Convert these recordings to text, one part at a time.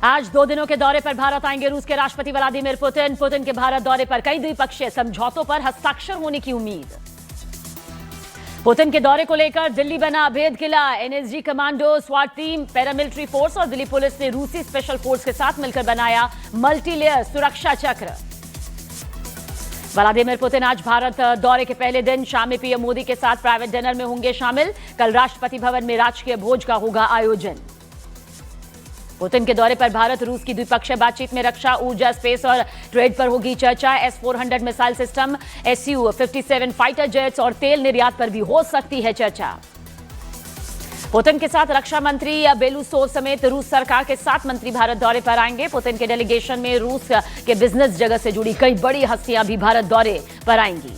आज 2 दिनों के दौरे पर भारत आएंगे रूस के राष्ट्रपति व्लादिमीर पुतिन। पुतिन के भारत दौरे पर कई द्विपक्षीय समझौतों पर हस्ताक्षर होने की उम्मीद। पुतिन के दौरे को लेकर दिल्ली बना अभेद किला। एनएसजी कमांडो, स्वाट टीम, पैरामिलिट्री फोर्स और दिल्ली पुलिस ने रूसी स्पेशल फोर्स के साथ मिलकर बनाया मल्टीलेयर सुरक्षा चक्र। व्लादिमीर पुतिन आज भारत दौरे के पहले दिन शाम में पीएम मोदी के साथ प्राइवेट डिनर में होंगे शामिल। कल राष्ट्रपति भवन में राजकीय भोज का होगा आयोजन। पुतिन के दौरे पर भारत रूस की द्विपक्षीय बातचीत में रक्षा, ऊर्जा, स्पेस और ट्रेड पर होगी चर्चा। S-400 missile system, Su-57 fighter jets और तेल निर्यात पर भी हो सकती है चर्चा। पुतिन के साथ रक्षा मंत्री बेलूसोव समेत रूस सरकार के 7 मंत्री भारत दौरे पर आएंगे। पुतिन के डेलीगेशन में रूस के बिजनेस जगत से जुड़ी कई बड़ी हस्तियां भी भारत दौरे पर आएंगी।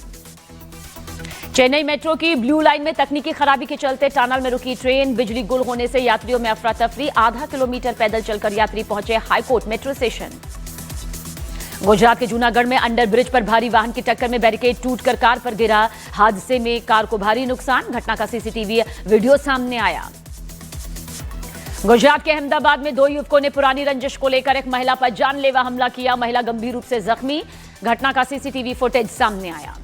चेन्नई मेट्रो की ब्लू लाइन में तकनीकी खराबी के चलते टनल में रुकी ट्रेन, बिजली गुल होने से यात्रियों में अफरा तफरी। आधा किलोमीटर पैदल चलकर यात्री पहुंचे हाईकोर्ट मेट्रो स्टेशन। गुजरात के जूनागढ़ में अंडर ब्रिज पर भारी वाहन की टक्कर में बैरिकेड टूटकर कार पर गिरा। हादसे में कार को भारी नुकसान। घटना का सीसीटीवी वीडियो सामने आया। गुजरात के अहमदाबाद में 2 युवकों ने पुरानी रंजिश को लेकर एक महिला पर जानलेवा हमला किया। महिला गंभीर रूप से जख्मी। घटना का सीसीटीवी फुटेज सामने आया।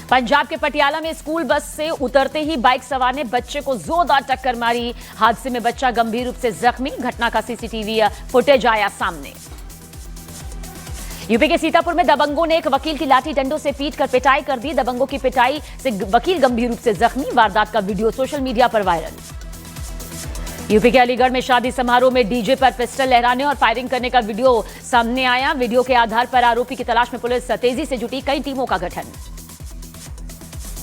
पंजाब के पटियाला में स्कूल बस से उतरते ही बाइक सवार ने बच्चे को जोरदार टक्कर मारी। हादसे में बच्चा गंभीर रूप से जख्मी। घटना का सीसीटीवी फुटेज आया सामने। यूपी के सीतापुर में दबंगों ने एक वकील की लाठी डंडों से पीटकर पिटाई कर दी। दबंगों की पिटाई से वकील गंभीर रूप से जख्मी। वारदात का वीडियो सोशल मीडिया पर वायरल। यूपी के अलीगढ़ में शादी समारोह में डीजे पर पिस्टल लहराने और फायरिंग करने का वीडियो सामने आया। वीडियो के आधार पर आरोपी की तलाश में पुलिस तेजी से जुटी। कई टीमों का गठन।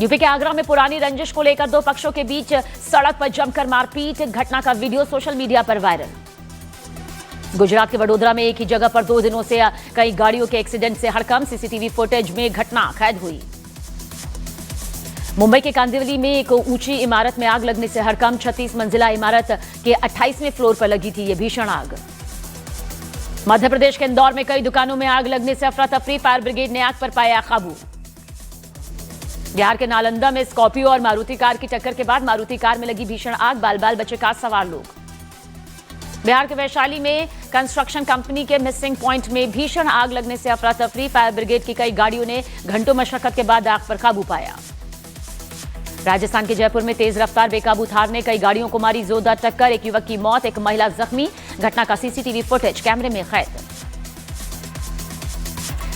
यूपी के आगरा में पुरानी रंजिश को लेकर 2 पक्षों के बीच सड़क पर जमकर मारपीट। घटना का वीडियो सोशल मीडिया पर वायरल। गुजरात के वडोदरा में एक ही जगह पर 2 दिनों से कई गाड़ियों के एक्सीडेंट से हड़कंप। सीसीटीवी फुटेज में घटना कैद हुई। मुंबई के कांदिवली में एक ऊंची इमारत में आग लगने से हड़कंप। 36 मंजिला इमारत के 28वें फ्लोर पर लगी थी ये भीषण आग। मध्य प्रदेश के इंदौर में कई दुकानों में आग लगने से अफरा तफरी। फायर ब्रिगेड ने आग पर पाया काबू। बिहार के नालंदा में स्कॉर्पियो और मारुति कार की टक्कर के बाद मारुति कार में लगी भीषण आग। बाल बाल बचे कार सवार लोग। बिहार के वैशाली में कंस्ट्रक्शन कंपनी के मिसिंग पॉइंट में भीषण आग लगने से अफरा तफरी। फायर ब्रिगेड की कई गाड़ियों ने घंटों मशक्कत के बाद आग पर काबू पाया। राजस्थान के जयपुर में तेज रफ्तार बेकाबू थार ने कई गाड़ियों को मारी जोरदार टक्कर। एक युवक की मौत, एक महिला जख्मी। घटना का सीसीटीवी फुटेज कैमरे में कैद।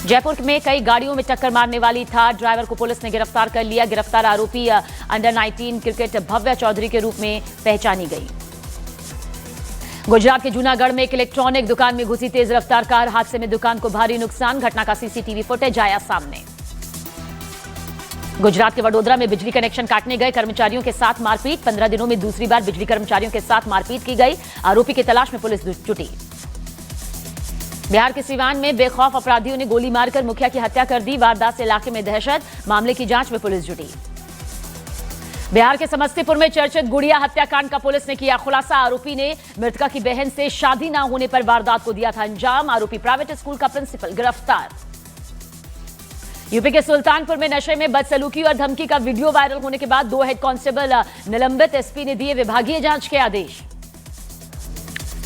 जयपुर में कई गाड़ियों में टक्कर मारने वाली थार ड्राइवर को पुलिस ने गिरफ्तार कर लिया। गिरफ्तार आरोपी अंडर 19 क्रिकेट भव्य चौधरी के रूप में पहचानी गई। गुजरात के जूनागढ़ में एक इलेक्ट्रॉनिक दुकान में घुसी तेज रफ्तार कार। हादसे में दुकान को भारी नुकसान। घटना का सीसीटीवी फुटेज आया सामने। गुजरात के वडोदरा में बिजली कनेक्शन काटने गए कर्मचारियों के साथ मारपीट। 15 दिनों में दूसरी बार बिजली कर्मचारियों के साथ मारपीट की गई। आरोपी की तलाश में पुलिस जुटी। बिहार के सिवान में बेखौफ अपराधियों ने गोली मारकर मुखिया की हत्या कर दी। वारदात से इलाके में दहशत। मामले की जांच में पुलिस जुटी। बिहार के समस्तीपुर में चर्चित गुड़िया हत्याकांड का पुलिस ने किया खुलासा। आरोपी ने मृतका की बहन से शादी न होने पर वारदात को दिया था अंजाम। आरोपी प्राइवेट स्कूल का प्रिंसिपल गिरफ्तार। यूपी के सुल्तानपुर में नशे में बदसलूकी और धमकी का वीडियो वायरल होने के बाद 2 हेड कांस्टेबल निलंबित। एसपी ने दिए विभागीय जांच के आदेश।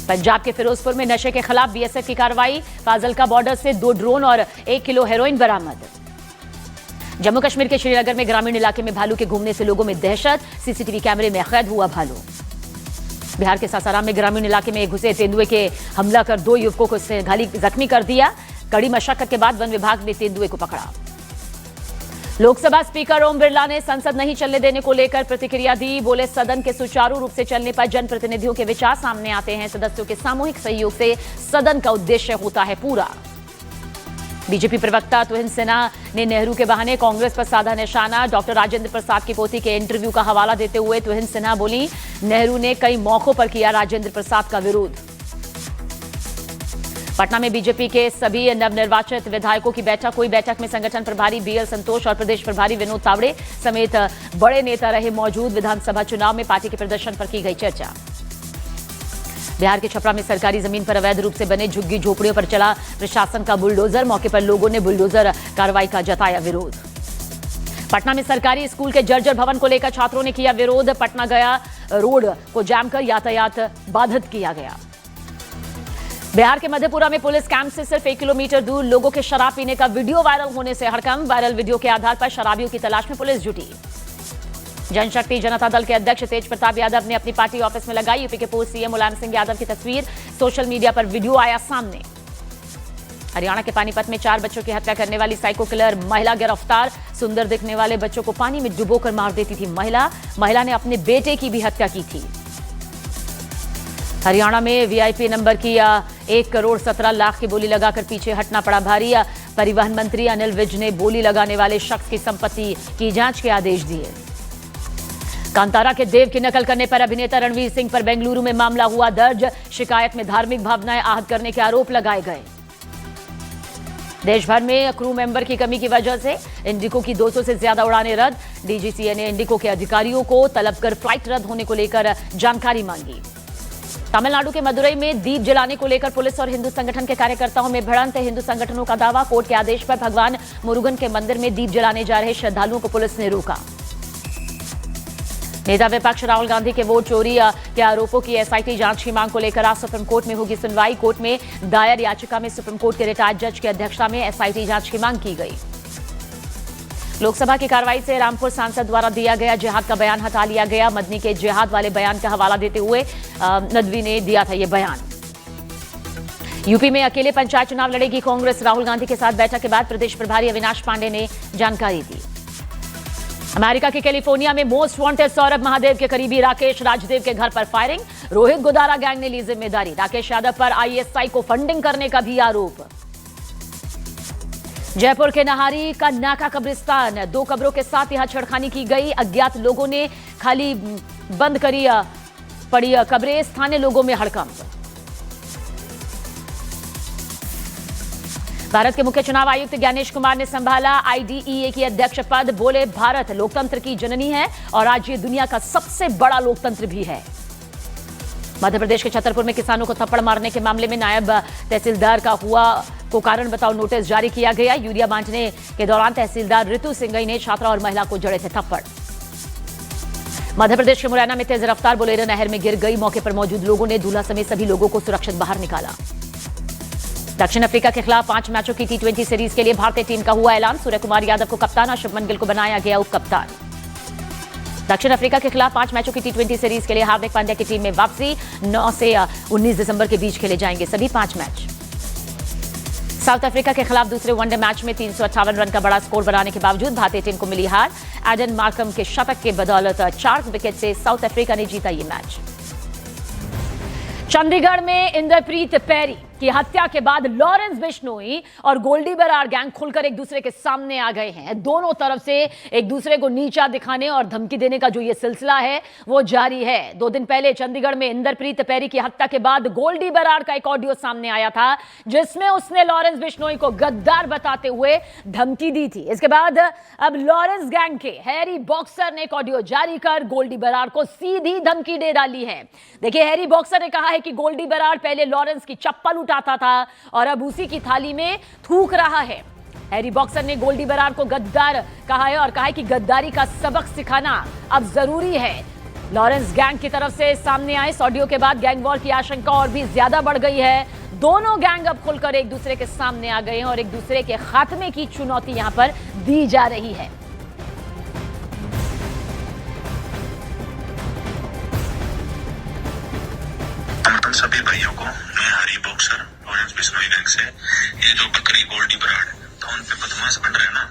पंजाब के फिरोजपुर में नशे के खिलाफ बीएसएफ की कार्रवाई। फाजिल्का बॉर्डर से 2 ड्रोन और 1 किलो हेरोइन बरामद। जम्मू कश्मीर के श्रीनगर में ग्रामीण इलाके में भालू के घूमने से लोगों में दहशत। सीसीटीवी कैमरे में कैद हुआ भालू। बिहार के सासाराम में ग्रामीण इलाके में घुसे तेंदुए के हमला कर 2 युवकों को जख्मी कर दिया। कड़ी मशक्कत के बाद वन विभाग ने तेंदुए को पकड़ा। लोकसभा स्पीकर ओम बिरला ने संसद नहीं चलने देने को लेकर प्रतिक्रिया दी। बोले, सदन के सुचारू रूप से चलने पर जनप्रतिनिधियों के विचार सामने आते हैं। सदस्यों के सामूहिक सहयोग से सदन का उद्देश्य होता है पूरा। बीजेपी प्रवक्ता तुहिन सिन्हा ने नेहरू के बहाने कांग्रेस पर साधा निशाना। डॉक्टर राजेंद्र प्रसाद की पोती के इंटरव्यू का हवाला देते हुए तुहिन सिन्हा बोली, नेहरू ने कई मौकों पर किया राजेंद्र प्रसाद का विरोध। पटना में बीजेपी के सभी नवनिर्वाचित विधायकों की बैठक हुई। बैठक में संगठन प्रभारी बीएल संतोष और प्रदेश प्रभारी विनोद तावड़े समेत बड़े नेता रहे मौजूद। विधानसभा चुनाव में पार्टी के प्रदर्शन पर की गई चर्चा। बिहार के छपरा में सरकारी जमीन पर अवैध रूप से बने झुग्गी झोपड़ियों पर चला प्रशासन का बुलडोजर। मौके पर लोगों ने बुलडोजर कार्रवाई का जताया विरोध। पटना में सरकारी स्कूल के जर्जर भवन को लेकर छात्रों ने किया विरोध। पटना गया रोड को जाम कर यातायात बाधित किया गया। बिहार के मधेपुरा में पुलिस कैंप से सिर्फ 1 किलोमीटर दूर लोगों के शराब पीने का वीडियो वायरल होने से हड़कंप। वायरल वीडियो के आधार पर शराबियों की तलाश में पुलिस जुटी। जनशक्ति जनता दल के अध्यक्ष तेज प्रताप यादव ने अपनी पार्टी ऑफिस में लगाई यूपी के पूर्व सीएम मुलायम सिंह यादव की तस्वीर। सोशल मीडिया पर वीडियो आया सामने। हरियाणा के पानीपत में 4 बच्चों की हत्या करने वाली साइको किलर महिला गिरफ्तार। सुंदर दिखने वाले बच्चों को पानी में डुबोकर मार देती थी महिला ने अपने बेटे की भी हत्या की थी। हरियाणा में वीआईपी नंबर की 1 करोड़ 17 लाख की बोली लगाकर पीछे हटना पड़ा भारी। परिवहन मंत्री अनिल विज ने बोली लगाने वाले शख्स की संपत्ति की जांच के आदेश दिए। कांतारा के देव की नकल करने पर अभिनेता रणवीर सिंह पर बेंगलुरु में मामला हुआ दर्ज। शिकायत में धार्मिक भावनाएं आहत करने के आरोप लगाए गए। देश भर में क्रू मेंबर की कमी की वजह से इंडिगो की 200 से ज्यादा उड़ानें रद्द। डीजीसीए ने इंडिगो के अधिकारियों को तलब कर फ्लाइट रद्द होने को लेकर जानकारी मांगी। तमिलनाडु के मदुरई में दीप जलाने को लेकर पुलिस और हिंदू संगठन के कार्यकर्ताओं में भिड़ंत। हिंदू संगठनों का दावा, कोर्ट के आदेश पर भगवान मुरुगन के मंदिर में दीप जलाने जा रहे श्रद्धालुओं को पुलिस ने रोका। नेता विपक्ष राहुल गांधी के वोट चोरी के आरोपों की एसआईटी जांच की मांग को लेकर आज सुप्रीम कोर्ट में होगी सुनवाई। कोर्ट में दायर याचिका में सुप्रीम कोर्ट के रिटायर्ड जज की अध्यक्षता में एसआईटी जांच की मांग की गई। लोकसभा की कार्रवाई से रामपुर सांसद द्वारा दिया गया जिहाद का बयान हटा लिया गया। मदनी के जिहाद वाले बयान का हवाला देते हुए नदवी ने दिया था यह बयान। यूपी में अकेले पंचायत चुनाव लड़ेगी कांग्रेस। राहुल गांधी के साथ बैठक के बाद प्रदेश प्रभारी अविनाश पांडे ने जानकारी दी। अमेरिका के कैलिफोर्निया में मोस्ट वांटेड सौरभ महादेव के करीबी राकेश राजदेव के घर पर फायरिंग। रोहित गोदारा गैंग ने ली जिम्मेदारी। राकेश यादव पर आईएसआई को फंडिंग करने का भी आरोप। जयपुर के नाहरी का नाका कब्रिस्तान, 2 कब्रों के साथ यहां छेड़खानी की गई। अज्ञात लोगों ने खाली बंद करी पड़ी कब्रें। स्थानीय लोगों में हड़कंप। भारत के मुख्य चुनाव आयुक्त ज्ञानेश कुमार ने संभाला आईडीईए की अध्यक्ष पद। बोले, भारत लोकतंत्र की जननी है और आज ये दुनिया का सबसे बड़ा लोकतंत्र भी है। मध्य प्रदेश के छतरपुर में किसानों को थप्पड़ मारने के मामले में नायब तहसीलदार का हुआ को कारण बताओ नोटिस जारी किया गया। यूरिया बांटने के दौरान तहसीलदार ऋतु सिंघई ने छात्रा और महिला को जड़े थे थप्पड़। मध्य प्रदेश के मुरैना में तेज रफ्तार बोलेरो नहर में गिर गई। मौके पर मौजूद लोगों ने दूल्हा समेत सभी लोगों को सुरक्षित बाहर निकाला। दक्षिण अफ्रीका के खिलाफ 5 मैचों की T20 सीरीज के लिए भारतीय टीम का हुआ ऐलान। सूर्य कुमार यादव को कप्तान और शुभमन गिल को बनाया गया उप कप्तान। दक्षिण अफ्रीका के खिलाफ 5 मैचों की T20 सीरीज के लिए हार्दिक पांड्या की टीम में वापसी। 9 से 19 दिसंबर के बीच खेले जाएंगे सभी 5 मैच। साउथ अफ्रीका के खिलाफ दूसरे वनडे मैच में 358 रन का बड़ा स्कोर बनाने के बावजूद भारतीय टीम को मिली हार। एडन मार्कम के शतक के बदौलत 4 विकेट से साउथ अफ्रीका ने जीता ये मैच। चंडीगढ़ में इंद्रप्रीत पैरी की हत्या के बाद लॉरेंस बिश्नोई और गोल्डी बरार गैंग खुलकर एक दूसरे के सामने आ गए हैं। दोनों तरफ से एक दूसरे को नीचा दिखाने और धमकी देने का जो ये सिलसिला है वो जारी है। 2 दिन पहले चंडीगढ़ में इंद्रप्रीत पैरी की हत्या के बाद गोल्डी बरार का एक ऑडियो सामने आया था जिसमें उसने लॉरेंस बिश्नोई को गद्दार बताते हुए धमकी दी थी। इसके बाद अब लॉरेंस गैंग के हैरी बॉक्सर ने एक ऑडियो जारी कर गोल्डी बरार को सीधी धमकी दे डाली है। देखिए, हैरी बॉक्सर ने कहा है कि गोल्डी बरार पहले लॉरेंस की चप्पल उठाता था और अब उसी की थाली में थूक रहा है। हैरी बॉक्सर ने गोल्डी बरार को गद्दार कहा है और कहा है कि गद्दारी का सबक सिखाना अब जरूरी है। लॉरेंस गैंग की तरफ से सामने आए इस ऑडियो के बाद गैंग वॉर की आशंका और भी ज्यादा बढ़ गई है। दोनों गैंग अब खुलकर एक दूसरे के सामने आ गए हैं और एक दूसरे के खात्मे की चुनौती यहां पर दी जा रही है। सभी भाइयों को, मैं हरी बॉक्सर लॉरेंस बिश्नोई गैंग से, ये जो बकरी गोल्डी बराड़ तो उन पे बदमाश बन रहे हैं ना,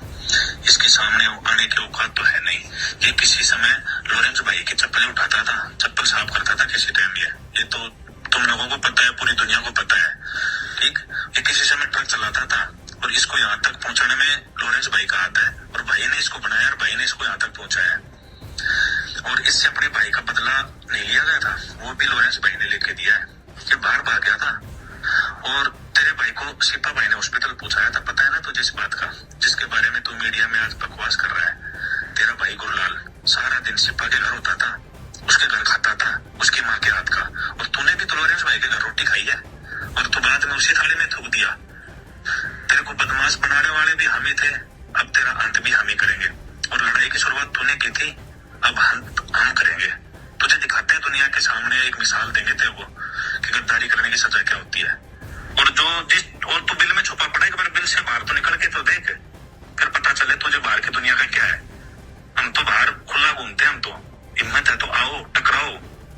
इसके सामने आने की औकात तो है नहीं। ये किसी समय लॉरेंस भाई की चप्पलें उठाता था, चप्पल साफ करता था किसी टाइम। ये तो तुम लोगों को पता है, पूरी दुनिया को पता है, ठीक। ये किसी समय ट्रक चलाता था और इसको यहाँ तक पहुंचाने में लॉरेंस भाई का हाथ है और भाई ने इसको बनाया और भाई ने इसको यहाँ तक पहुंचाया। और इससे अपने भाई का बदला नहीं लिया गया था, वो भी लॉरेंस भाई ने लेके दिया है। ये बाहर भाग गया था और तेरे भाई को सिपा भाई ने हॉस्पिटल पहुंचाया था, पता है ना तुझे इस बात का, जिसके बारे में तू मीडिया में आज बकवास कर रहा है। तेरा भाई गुरलाल सारा दिन सिपा के घर होता था, उसके घर खाता था, उसकी माँ के हाथ का। और तूने भी तो लॉरेंस भाई के घर रोटी खाई है और तू बाद में उसी थाली में थूक दिया। तेरे को बदमाश बनाने वाले भी हम ही थे, अब तेरा अंत भी हम ही करेंगे। और लड़ाई की शुरुआत तूने की थी, अब हम करेंगे। तुझे दिखाते हैं दुनिया के सामने, एक मिसाल देंगे तेरे को कि गद्दारी करने की सजा क्या होती है। जो जिस और तू बिल में छुपा पड़ा, एक बार बिल से बाहर तो निकल के तो देख, फिर पता चले तुझे बाहर की दुनिया का क्या है। हम तो बाहर खुला घूमते हैं, हम तो हिम्मत है तो आओ टकराओ,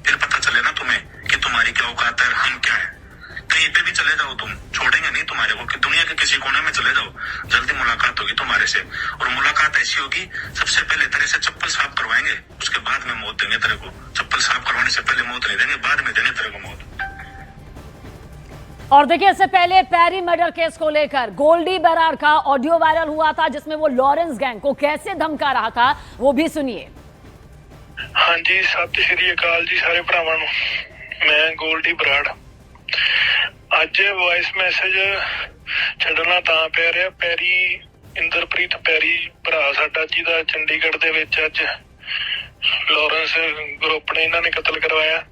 फिर पता चले ना तुम्हें कि तुम्हारी क्या औकात है, हम क्या है। कहीं पे भी चले जाओ तुम, छोड़ेंगे नहीं तुम्हारे को, कि दुनिया के किसी कोने में चले जाओ, जल्दी मुलाकात होगी तुम्हारे से। और मुलाकात ऐसी होगी, सबसे पहले तेरे से चप्पल साफ करवाएंगे, उसके बाद में मौत देंगे तेरे को। चप्पल साफ करवाने से पहले मौत नहीं देंगे, बाद में देंगे तेरे को मौत। और देखिए, इससे पहले पैरी मर्डर केस को लेकर गोल्डी बराड़ का ऑडियो वायरल हुआ था, जिसमें वो लॉरेंस गैंग को कैसे धमका रहा था, वो भी सुनिए। हाँ जी, सत श्री अकाल जी सारे भरावां नूं। मैं गोल्डी बराड़ अज वॉइस मैसेज छड्डना तां पै रिहा, पैरी इंदरप्रीत पैरी भरा साडा जिहदा चंडीगढ़ दे विच अज लॉरेंस ग्रुप ने इन्हां ने कतल करवाया।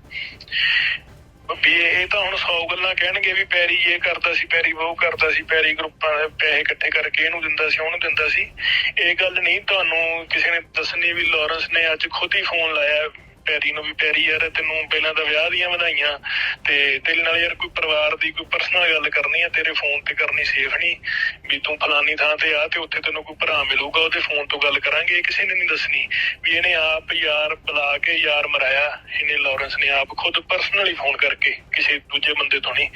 भी ये तो हुण 100 गल्लां कहणगे भी पैरी ये करदा सी, पैरी वो करदा सी, पैरी ग्रुपां दे पैसे इकट्ठे करके इहनूं दिंदा सी, ओहनूं दिंदा सी। ये गल नहीं तुहानूं किसी ने दसनी भी लॉरेंस ने अज खुद ही फोन लाया पैरी नूं भी पैरी यार तैनूं पहलां तां विआह दीआं वधाइयां ते तेरे नाल यार कोई परिवार दी कोई पर्सनल गल करनी है, तेरे फोन ते करनी सेफ नहीं, भी तूं फलानी थां ते आ ते उत्थे तैनूं कोई भरा मिलूगा, ओहदे फोन तो गल करांगे। किसी ने नहीं दसनी भी इहने आप यार बुला के यार मराया, इहने लॉरेंस ने आप खुद पर्सनली फोन करके किसी दूजे बंदे तो नहीं।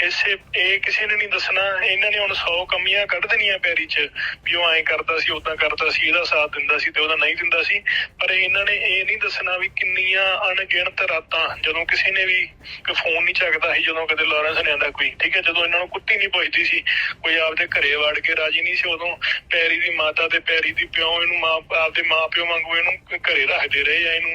इसे किसी ने नहीं दसना। इन्हां ने हुण 100 कमियां कढ देनियां पैरी च भी ओह ऐ करदा सी, उदां करदा सी, इहदा साथ दिंदा सी ते ओहदा नहीं दिंदा सी। पर इन्हां ने ये नहीं दसना भी किन्नियां अणगिणत रातां ਜਦੋਂ ਕਿਸੇ ने भी कोई फोन नहीं ਚੱਕਦਾ ਸੀ, ਜਦੋਂ ਕਦੇ ਲੌਰੈਂਸ ਨੇ ਆਂਦਾ ਕੋਈ, ਠੀਕ ਹੈ, ਜਦੋਂ ਇਹਨਾਂ ਨੂੰ ਕੁੱਟੀ ਨਹੀਂ ਪੁੱਛਦੀ ਸੀ, ਕੋਈ ਆਪਦੇ ਘਰੇ ਵੜ ਕੇ ਰਾਜੀ ਨਹੀਂ ਸੀ, ਉਦੋਂ ਪੈਰੀ ਦੀ ਮਾਤਾ ਤੇ ਪੈਰੀ ਦੀ ਪਿਓ ਇਹਨੂੰ ਆਪਦੇ ਮਾਂ ਪਿਓ ਵਾਂਗੂ ਇਹਨੂੰ ਘਰੇ ਰੱਖਦੇ ਰਹੇ ਆ, ਇਹਨੂੰ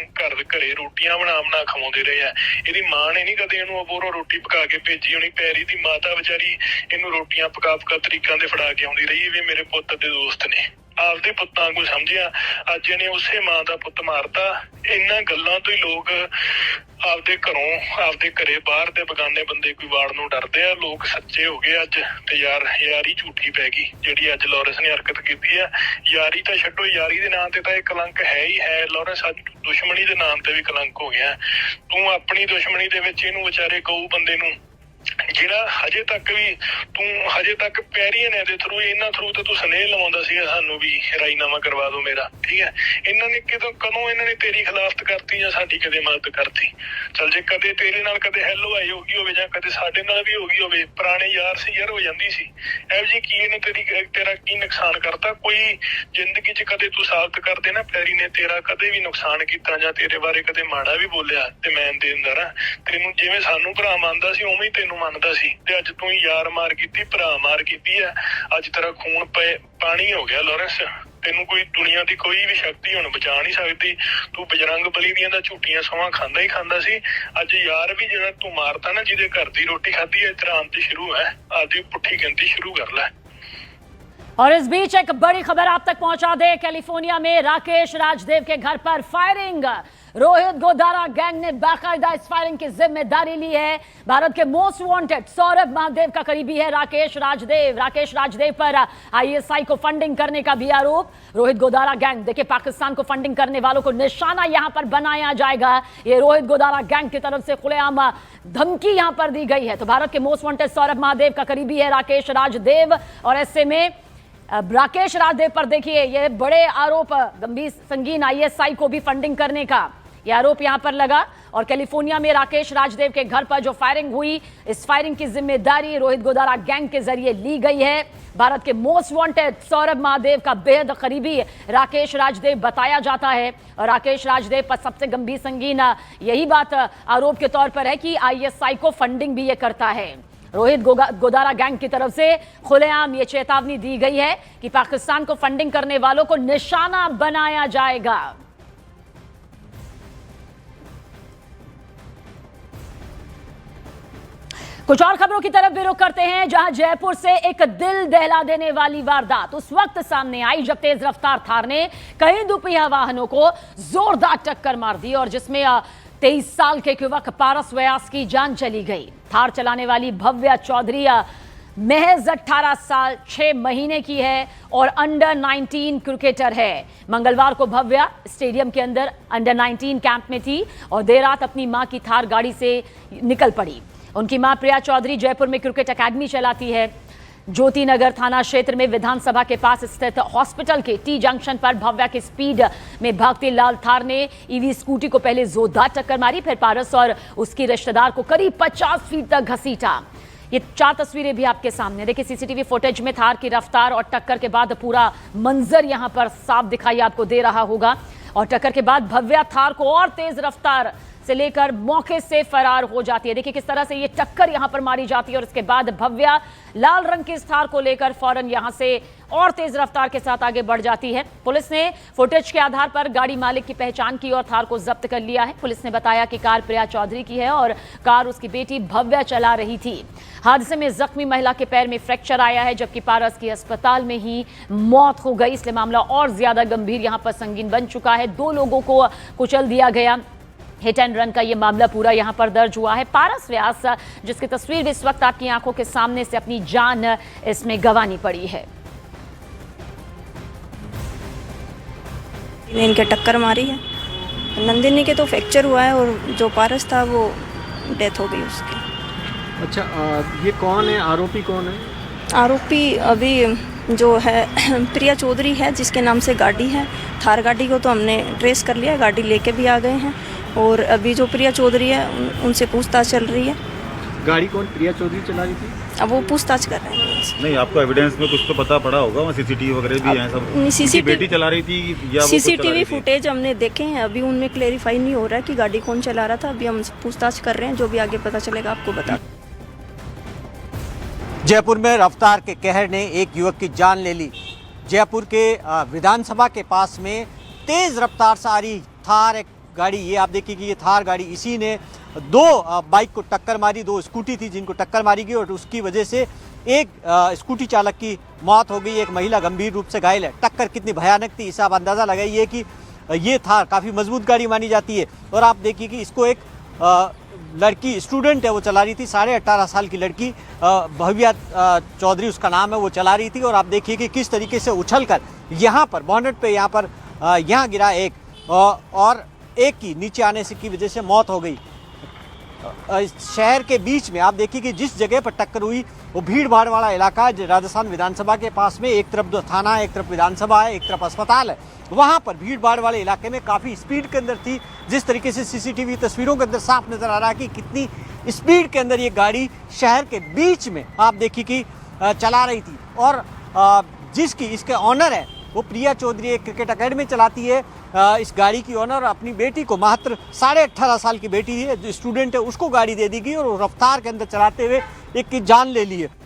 ਘਰੇ ਰੋਟੀਆਂ ਬਣਾ ਖਵਾਉਂਦੇ ਰਹੇ ਆ। ਇਹਦੀ ਮਾਂ ਨੇ ਨਹੀਂ ਕਦੇ ਇਹਨੂੰ ਅਬੋਰੋਂ ਰੋਟੀ ਪਕਾ ਕੇ ਭੇਜੀ ਹੋਣੀ। ਪੈਰੀ ਦੀ ਮਾਤਾ ਵਿਚਾਰੀ ਇਹਨੂੰ ਰੋਟੀਆਂ ਪਕਾ ਤਰੀਕਾਂ ਦੇ ਫੜਾ ਕੇ ਆਉਂਦੀ ਰਹੀ ਵੀ ਮੇਰੇ ਪੁੱਤ ਦੇ ਦੋਸਤ ਨੇ, ਆਪਦੇ ਪੁੱਤਾਂ ਨੂੰ ਸਮਝਿਆ। ਅੱਜ ਇਹਨੇ ਉਸੇ ਮਾਂ ਦਾ ਪੁੱਤ ਮਾਰਤਾ। ਇਹਨਾਂ ਗੱਲਾਂ ਤੋਂ ਹੀ ਲੋਕ ਆਪਦੇ ਘਰੋਂ ਆਪਦੇ ਘਰੇ ਬਾਹਰ ਦੇ ਬਗਾਨੇ ਬੰਦੇ ਕੋਈ ਵਾੜ ਨੂੰ ਡਰਦੇ ਆ। ਲੋਕ ਸੱਚੇ ਹੋ ਗਏ ਅੱਜ ਤੇ ਯਾਰੀ ਝੂਠੀ ਪੈ ਗਈ ਜਿਹੜੀ ਅੱਜ ਲੌਰੈਂਸ ਨੇ ਹਰਕਤ ਕੀਤੀ ਆ। ਯਾਰੀ ਤਾਂ ਛੱਡੋ, ਯਾਰੀ ਦੇ ਨਾਂ ਤੇ ਤਾਂ ਇਹ ਕਲੰਕ ਹੈ ਹੀ ਹੈ। ਲੌਰੈਂਸ ਅੱਜ ਦੁਸ਼ਮਣੀ ਦੇ ਨਾਮ ਤੇ ਵੀ ਕਲੰਕ ਹੋ ਗਿਆ। ਤੂੰ ਆਪਣੀ ਦੁਸ਼ਮਣੀ ਦੇ ਵਿੱਚ ਇਹਨੂੰ ਵਿਚਾਰੇ ਗਊ ਬੰਦੇ ਨੂੰ ਜਿਹੜਾ ਹਜੇ ਤੱਕ ਪੈਰੀਆਂ ਨੇ ਦੇ ਥਰੂ ਇਹਨਾਂ ਥਰੂ ਤੇ ਤੂੰ ਸੁਨੇਹ ਲਵਾਉਂਦਾ ਸੀ ਸਾਨੂੰ ਵੀ ਰਾਜੀਨਾਮਾ ਕਰਵਾ ਦਿਓ ਮੇਰਾ, ਠੀਕ ਹੈ। ਇਹਨਾਂ ਨੇ ਕਦੋਂ ਇਹਨਾਂ ਨੇ ਤੇਰੀ ਖਿਲਾਫਤ ਕਰਤੀ ਜਾਂ ਸਾਡੀ ਕਦੇ ਮਦਦ ਕਰਤੀ? ਚੱਲ ਜੇ ਕਦੇ ਤੇਰੇ ਨਾਲ ਕਦੇ ਹੈਲੋ ਆਈ ਹੋ ਗਈ ਹੋਵੇ ਜਾਂ ਕਦੇ ਸਾਡੇ ਨਾਲ ਵੀ ਹੋ ਗਈ ਹੋਵੇ, ਪੁਰਾਣੇ ਯਾਰ ਸੀ ਯਾਰ ਹੋ ਜਾਂਦੀ ਸੀ। ਇਹੋ ਜਿਹੀ ਕੀ ਇਹਨੇ ਤੇਰਾ ਕੀ ਨੁਕਸਾਨ ਕਰਤਾ? ਕੋਈ ਜ਼ਿੰਦਗੀ 'ਚ ਕਦੇ ਤੂੰ ਸਾਬਤ ਕਰ ਦੇ ਨਾ ਪੈਰੀ ਨੇ ਤੇਰਾ ਕਦੇ ਵੀ ਨੁਕਸਾਨ ਕੀਤਾ ਜਾਂ ਤੇਰੇ ਬਾਰੇ ਕਦੇ ਮਾੜਾ ਵੀ ਬੋਲਿਆ ਤੇ ਮੈਂ ਦੇਂਦਾ ਨਾ ਤੈਨੂੰ ਜਿਵੇਂ ਸਾਨੂੰ ਭਰਾ ਮੰਨਦਾ ਸੀ ਉਵੇਂ ਹੀ ਤੈਨੂੰ ਮੰਨਦਾ ਸੀ। ਤੇ ਅੱਜ ਤੂੰ ਯਾਰ ਮਾਰ ਕੀਤੀ, ਭਰਾ ਮਾਰ ਕੀਤੀ ਹੈ। ਅੱਜ ਤੇਰਾ ਖੂਨ ਪਾਣੀ ਹੋ ਗਿਆ ਲੌਰੈਂਸ। ਤੈਨੂੰ ਕੋਈ ਦੁਨੀਆ ਦੀ ਕੋਈ ਵੀ ਸ਼ਕਤੀ ਹੁਣ ਬਚਾ ਨਹੀਂ ਸਕਦੀ। ਤੂੰ ਬਜਰੰਗ ਬਲੀ ਦੀਆਂ ਤਾਂ ਝੂਠੀਆਂ ਸੌਹਾਂ ਖਾਂਦਾ ਹੀ ਖਾਂਦਾ ਸੀ। ਅੱਜ ਯਾਰ ਵੀ ਜਿਹੜਾ ਤੂੰ ਮਾਰਤਾ ਨਾ, ਜਿਹਦੇ ਘਰ ਦੀ ਰੋਟੀ ਖਾਧੀ ਹੈ, ਤੇਰਾ ਅੰਤ ਸ਼ੁਰੂ ਹੈ। ਆਦੀ ਪੁੱਠੀ ਗਿਣਤੀ शुरू कर ले। और इस बीच एक बड़ी खबर आप तक पहुंचा दे। कैलिफोर्निया में राकेश राजदेव के घर पर फायरिंग। रोहित गोदारा गैंग ने बाकायदा इस फायरिंग की जिम्मेदारी ली है। भारत के मोस्ट वांटेड सौरभ महादेव का करीबी है राकेश राजदेव पर आईएसआई को फंडिंग करने का भी आरोप। रोहित गोदारा गैंग, देखिए, पाकिस्तान को फंडिंग करने वालों को निशाना यहां पर बनाया जाएगा। ये रोहित गोदारा गैंग की तरफ से खुलेआम धमकी यहां पर दी गई है। तो भारत के मोस्ट वांटेड सौरभ महादेव का करीबी है राकेश राजदेव, और ऐसे में राकेश राजदेव पर देखिए ये बड़े आरोप, गंभीर संगीन आईएसआई को भी फंडिंग करने का ये आरोप यहां पर लगा। और कैलिफोर्निया में राकेश राजदेव के घर पर जो फायरिंग हुई, इस फायरिंग की जिम्मेदारी रोहित गोदारा गैंग के जरिए ली गई है। भारत के मोस्ट वांटेड सौरभ महादेव का बेहद करीबी राकेश राजदेव बताया जाता है। और राकेश राजदेव पर सबसे गंभीर संगीन यही बात आरोप के तौर पर है कि आईएसआई को फंडिंग भी ये करता है। रोहित गोदारा गैंग की तरफ से खुलेआम ये चेतावनी दी गई है कि पाकिस्तान को फंडिंग करने वालों को निशाना बनाया जाएगा। कुछ और खबरों की तरफ भी रुख करते हैं, जहां जयपुर से एक दिल दहला देने वाली वारदात उस वक्त सामने आई जब तेज रफ्तार थार ने कई दुपहिया वाहनों को जोरदार टक्कर मार दी और जिसमें 23 साल के युवक पारस व्यास की जान चली गई। थार चलाने वाली भव्या चौधरी महज 18 साल 6 महीने की है और अंडर 19 क्रिकेटर है। मंगलवार को भव्या स्टेडियम के अंदर अंडर 19 कैंप में थी और देर रात अपनी मां की थार गाड़ी से निकल पड़ी उनकी मां प्रिया चौधरी जयपुर में क्रिकेट एकेडमी चलाती है। ज्योति नगर थाना क्षेत्र में विधानसभा के पास स्थित हॉस्पिटल के टी जंक्शन पर भव्या की स्पीड में भागती लाल थार ने ईवी स्कूटी को पहले जोरदार टक्कर मारी, फिर पारस और उसकी रिश्तेदार को करीब 50 फीट तक घसीटा। ये 4 तस्वीरें भी आपके सामने देखिए सीसीटीवी फुटेज में थार की रफ्तार और टक्कर के बाद पूरा मंजर यहां पर साफ दिखाई आपको दे रहा होगा। और टक्कर के बाद भव्या थार को और तेज रफ्तार से लेकर मौके से फरार हो जाती है। देखिए किस तरह से ये टक्कर यहां पर मारी जाती है और इसके बाद भव्या लाल रंग की इस थार को लेकर फौरन यहां से और तेज रफ्तार के साथ आगे बढ़ जाती है। पुलिस ने फुटेज के आधार पर गाड़ी मालिक की पहचान की और थार को जब्त कर लिया है। पुलिस ने बताया कि कार प्रिया चौधरी की है और कार उसकी बेटी भव्या चला रही थी। हादसे में जख्मी महिला के पैर में फ्रैक्चर आया है, जबकि पारस की अस्पताल में ही मौत हो गई। इसलिए मामला और ज्यादा गंभीर यहां पर संगीन बन चुका है। 2 लोगों को कुचल दिया गया। हिट एंड रन का ये मामला पूरा यहां पर दर्ज हुआ है। पारस व्यास जिसकी तस्वीर इस वक्त आपकी आंखों के सामने से अपनी जान इसमें गंवानी पड़ी है। इनके टक्कर मारी है, नंदिनी के तो फ्रैक्चर हुआ है और जो पारस था वो डेथ हो गई उसकी। अच्छा, ये कौन है, आरोपी कौन है? आरोपी अभी जो है प्रिया चौधरी है, जिसके नाम से गाड़ी है। थार गाड़ी को तो हमने ट्रेस कर लिया, गाड़ी लेके भी आ गए हैं और अभी जो प्रिया चौधरी है उनसे पूछताछ चल रही है। गाड़ी कौन प्रिया चौधरी चला रही थी? अब वो पूछताछ कर रहे हैं उनसे। नहीं, आपको एविडेंस में कुछ तो पता पड़ा होगा, वहाँ सीसीटीवी वगैरह भी हैं सब। सीसीटीवी बेटी चला रही थी या वो सीसीटीवी फुटेज हमने देखे हैं, अभी उनमें क्लेरिफाई नहीं हो रहा है कि गाड़ी कौन चला रहा था। अभी हम पूछताछ कर रहे हैं, जो भी आगे पता चलेगा आपको बता। जयपुर में रफ्तार के कहर ने एक युवक की जान ले ली। जयपुर के विधानसभा के पास में तेज रफ्तार से आ रही थार एक गाड़ी, ये आप देखिए कि ये थार गाड़ी, इसी ने 2 बाइक को टक्कर मारी। 2 स्कूटी थी जिनको टक्कर मारी गई और उसकी वजह से एक स्कूटी चालक की मौत हो गई, एक महिला गंभीर रूप से घायल है। टक्कर कितनी भयानक थी इसे आप अंदाज़ा लगाइए कि ये थार काफ़ी मजबूत गाड़ी मानी जाती है। और आप देखिए कि इसको एक लड़की स्टूडेंट है वो चला रही थी, 18.5 साल की लड़की भव्या चौधरी उसका नाम है, वो चला रही थी। और आप देखिए कि किस तरीके से उछलकर यहाँ पर बॉनेट पे यहाँ गिरा एक और एक की नीचे आने से की वजह से मौत हो गई। शहर के बीच में आप देखिए कि जिस जगह पर टक्कर हुई वो भीड़ भाड़ वाला इलाका है। राजस्थान विधानसभा के पास में एक तरफ थाना है, एक तरफ विधानसभा है, एक तरफ अस्पताल है। वहाँ पर भीड़ भाड़ वाले इलाके में काफ़ी स्पीड के अंदर थी। जिस तरीके से सीसीटीवी तस्वीरों के अंदर साफ नजर आ रहा है कि कितनी स्पीड के अंदर ये गाड़ी शहर के बीच में आप देखिए कि चला रही थी। और जिसकी इसके ऑनर है वो प्रिया चौधरी एक क्रिकेट एकेडमी चलाती है। इस गाड़ी की ऑनर अपनी बेटी को, मात्र 18.5 साल की बेटी है जो स्टूडेंट है, उसको गाड़ी दे दी गई और रफ्तार के अंदर चलाते हुए एक की जान ले ली है।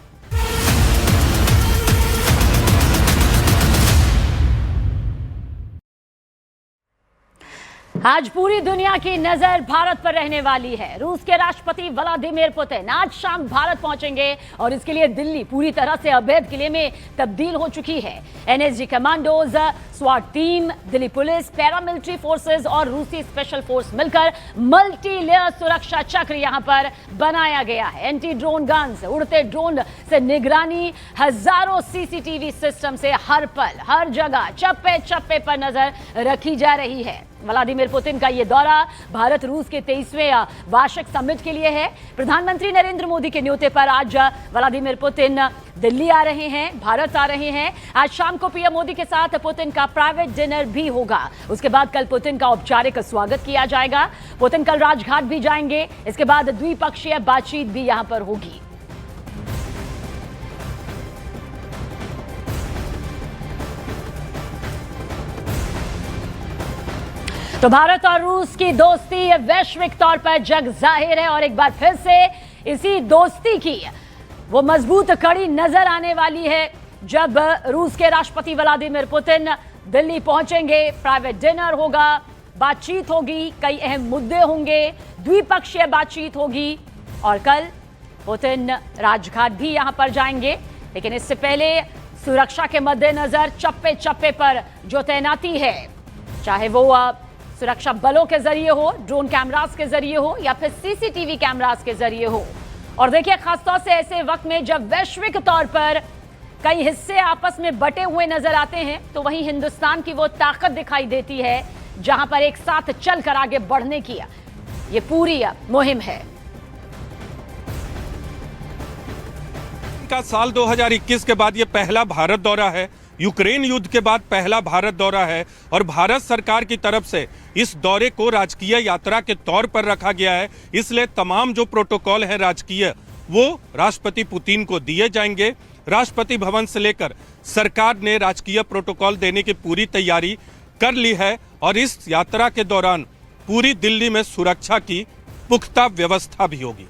आज पूरी दुनिया की नजर भारत पर रहने वाली है। रूस के राष्ट्रपति व्लादिमीर पुतिन आज शाम भारत पहुंचेंगे और इसके लिए दिल्ली पूरी तरह से अवैध किले में तब्दील हो चुकी है। एनएसजी कमांडोज, स्वाट team, Delhi police, paramilitary forces और रूसी स्पेशल फोर्स मिलकर मल्टी लेयर सुरक्षा चक्र यहां पर बनाया गया है। एंटी ड्रोन गन्स, उड़ते ड्रोन से निगरानी, हजारों सीसीटीवी सिस्टम से हर पल हर जगह चप्पे चप्पे पर नजर रखी जा रही है। व्लादिमीर पुतिन का ये दौरा भारत रूस के 23वें वार्षिक समिट के लिए है। प्रधानमंत्री नरेंद्र मोदी के न्योते पर आज व्लादिमीर पुतिन दिल्ली आ रहे हैं, भारत आ रहे हैं। आज शाम को पीएम मोदी के साथ पुतिन का प्राइवेट डिनर भी होगा। उसके बाद कल पुतिन का औपचारिक स्वागत किया जाएगा। पुतिन कल राजघाट भी जाएंगे। इसके बाद द्विपक्षीय बातचीत भी यहां पर होगी। तो भारत और रूस की दोस्ती वैश्विक तौर पर जग जाहिर है और एक बार फिर से इसी दोस्ती की वो मजबूत कड़ी नजर आने वाली है जब रूस के राष्ट्रपति व्लादिमीर पुतिन दिल्ली पहुंचेंगे। प्राइवेट डिनर होगा, बातचीत होगी, कई अहम मुद्दे होंगे, द्विपक्षीय बातचीत होगी और कल पुतिन राजघाट भी यहां पर जाएंगे। लेकिन इससे पहले सुरक्षा के मद्देनजर चप्पे चप्पे पर जो तैनाती है, चाहे वो सुरक्षा बलों के जरिए हो, ड्रोन कैमरास के जरिए हो या फिर सीसीटीवी कैमरास के जरिए हो। और देखिए, खासतौर से ऐसे वक्त में जब वैश्विक तौर पर कई हिस्से आपस में बटे हुए नजर आते हैं, तो वहीं हिंदुस्तान की वो ताकत दिखाई देती है जहां पर एक साथ चलकर आगे बढ़ने की ये पूरी मुहिम है। का साल 2021 के बाद ये पहला भारत दौरा है, यूक्रेन युद्ध के बाद पहला भारत दौरा है और भारत सरकार की तरफ से इस दौरे को राजकीय यात्रा के तौर पर रखा गया है। इसलिए तमाम जो प्रोटोकॉल है राजकीय वो राष्ट्रपति पुतिन को दिए जाएंगे। राष्ट्रपति भवन से लेकर सरकार ने राजकीय प्रोटोकॉल देने की पूरी तैयारी कर ली है और इस यात्रा के दौरान पूरी दिल्ली में सुरक्षा की पुख्ता व्यवस्था भी होगी।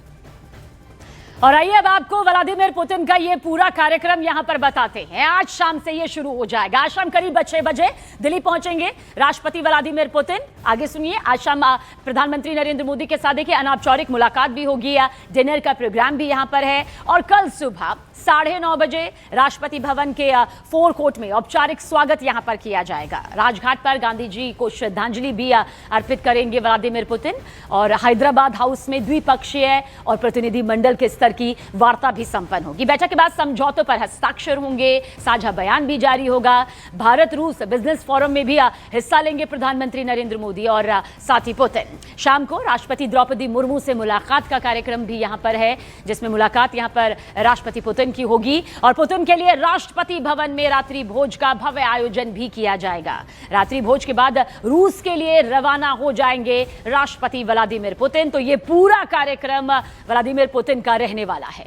और आइए अब आपको व्लादिमीर पुतिन का ये पूरा कार्यक्रम यहां पर बताते हैं। आज शाम से ये शुरू हो जाएगा। आज शाम करीब 6 बजे दिल्ली पहुंचेंगे राष्ट्रपति व्लादिमीर पुतिन। आगे सुनिए, आज शाम प्रधानमंत्री नरेंद्र मोदी के साथ देखिए अनौपचारिक मुलाकात भी होगी, डिनर का प्रोग्राम भी यहां पर है। और कल सुबह 9:30 बजे राष्ट्रपति भवन के फोर कोर्ट में औपचारिक स्वागत यहां पर किया जाएगा। राजघाट पर गांधी जी को श्रद्धांजलि भी अर्पित करेंगे व्लादिमीर पुतिन। और हैदराबाद हाउस में द्विपक्षीय और प्रतिनिधि मंडल के स्तर की वार्ता भी संपन्न होगी। बैठक के बाद समझौतों पर हस्ताक्षर होंगे, साझा बयान भी जारी होगा। भारत रूस बिजनेस फोरम में भी हिस्सा लेंगे प्रधानमंत्री नरेंद्र मोदी और साथ ही पुतिन। शाम को राष्ट्रपति द्रौपदी मुर्मू से मुलाकात का कार्यक्रम भी यहां पर है, जिसमें मुलाकात यहां पर राष्ट्रपति पुतिन की होगी। और पुतिन के लिए राष्ट्रपति भवन में रात्रि भोज का भव्य आयोजन भी किया जाएगा। रात्रि भोज के बाद रूस के लिए रवाना हो जाएंगे राष्ट्रपति व्लादिमीर पुतिन। तो ये पूरा कार्यक्रम व्लादिमीर पुतिन का रहने वाला है।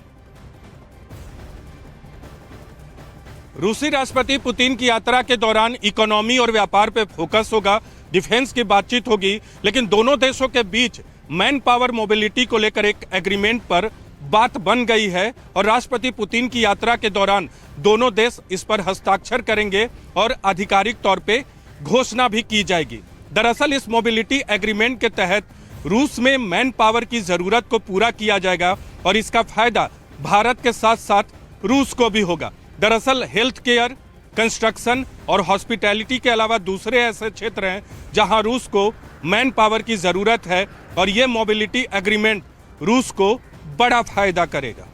रूसी राष्ट्रपति पुतिन की यात्रा के दौरान इकोनॉमी और व्यापार पे फोकस होगा, डिफेंस की बातचीत होगी, लेकिन दोनों देशों के बीच मैन पावर मोबिलिटी को लेकर एक एग्रीमेंट पर बात बन गई है और राष्ट्रपति पुतिन की यात्रा के दौरान दोनों देश इस पर हस्ताक्षर करेंगे और आधिकारिक तौर पे घोषणा भी की जाएगी। दरअसल इस मोबिलिटी एग्रीमेंट के तहत रूस में मैन पावर की जरूरत को पूरा किया जाएगा और इसका फायदा भारत के साथ साथ रूस को भी होगा। दरअसल हेल्थ केयर, कंस्ट्रक्शन और हॉस्पिटैलिटी के अलावा दूसरे ऐसे क्षेत्र हैं जहां रूस को मैन पावर की जरूरत है और ये मोबिलिटी एग्रीमेंट रूस को बड़ा फायदा करेगा।